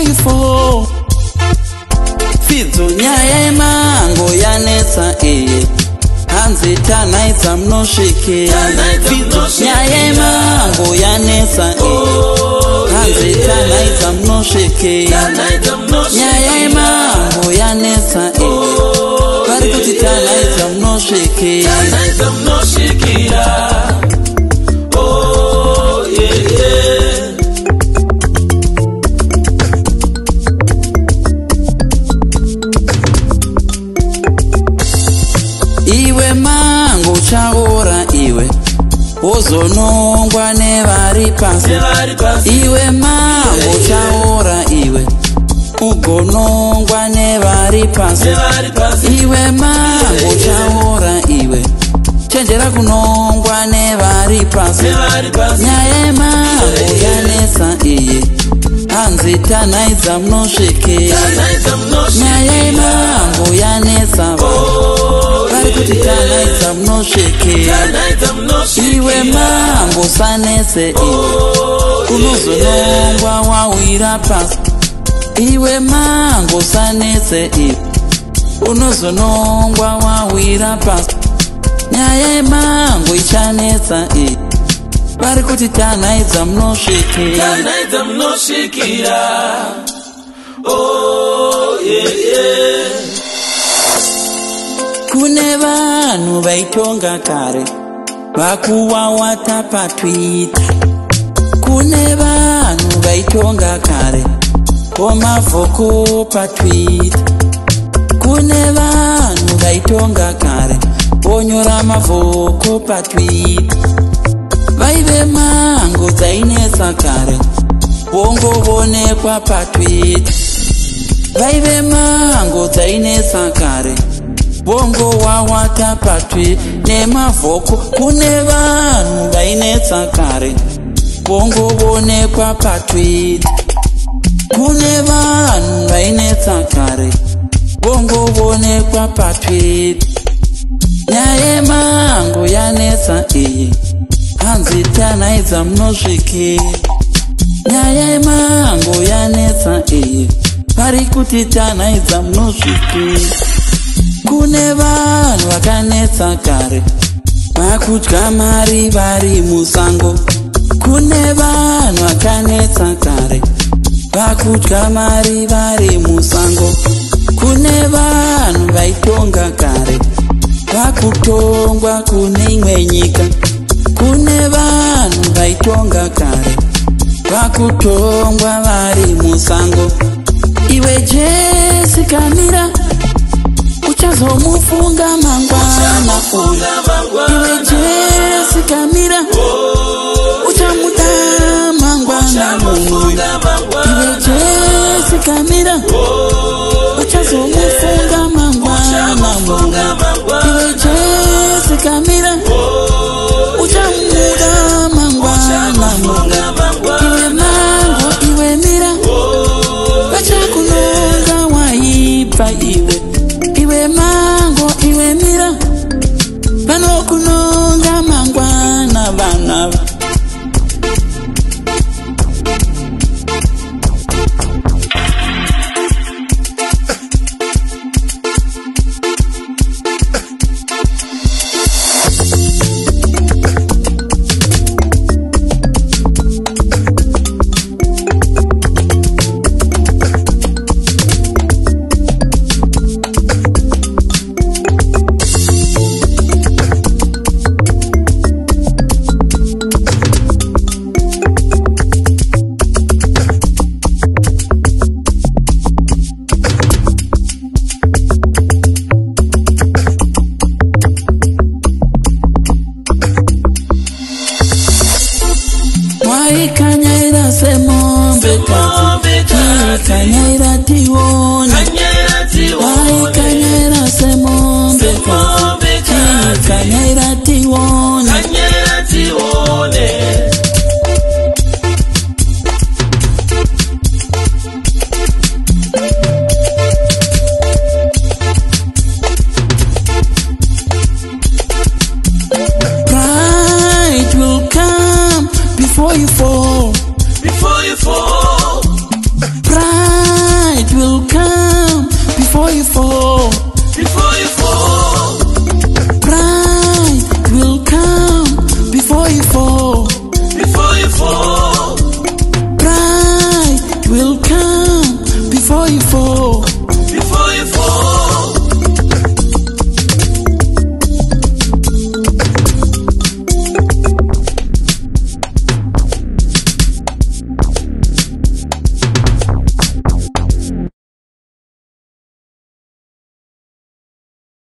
before you fall. Fidzo nyaya yemango yanetsa hanzi tanaidza munosvikira. Fidzo nyaya yemango yanetsa hanzi tanaidza munosvikira. Nyaya yemango yanetsa vari kuti tanaidza munosvikira. Iwe mango chaora iwe wozonongwa nevari pasi. Iwe mango chaora iwe ugonongwa nevari pasi. Iwe mango chaora iwe chenjera kunongwa nevari pasi. Nyaya yemango yanetsa hanzi tanaidza munosvikira. Nyaya yemango yanetsa vari kuti tanaidza munosvikira. Iwe mango sanetse unozonongwa wawira pasi. Iwe mango sanetse unozonongwa wawira pasi. Nyaya yemango ichanetsa vari kuti tanaidza munosvikira. Kune vanhu vaitonga kare vakuwawata paTwitter. Kune vanhu vaitonga kare komavhoko paTwitter. Kune vanhu vaitonga kare vonyora mavhoko paTwitter. Vaive mango dzainetsa kare vongovonekwa paTwitter. Vaive mango dzainetsa kare vongowawata paTwitter nemavhoko. Kune vanhu vainetsa kare vongovonekwa paTwitter. Kune vanhu vainetsa kare vongovonekwa paTwitter. Nyaya yemango yanetsa hanzi tanaidza munosvikira. Nyaya yemango yanetsa vari kuti tanaidza munosvikira. Kune vanhu vakanetsa kare vakudya mari vari musango. Kune vanhu vakanetsa kare vakudya mari vari musango. Kune vanhu vaitonga kare vakutongwa kune imwe nyika. Kune vanhu vaitonga kare vakutongwa vari musango. Iwe Jessica Mira uchazomufunga mangwana. Iwe Jessica Mira uchamuda mangwana. Iwe Jessica Mira uchazomufunga mangwana. Iwe Jessica Mira uchamuda mangwana. Iwe mango iwe Mira vachakunonga waipa iwe. Iwe mango iwe Mira vanokunonga mangwana vana. Kanyaira semombe kati kanyaira tiwone. Kanyaira semombe kati kanyaira tiwone. Pride will come before you fall. Before you fall. Pride before you fall. Before you fall. Pride will come before you fall. Before you fall. Pride will come before you fall.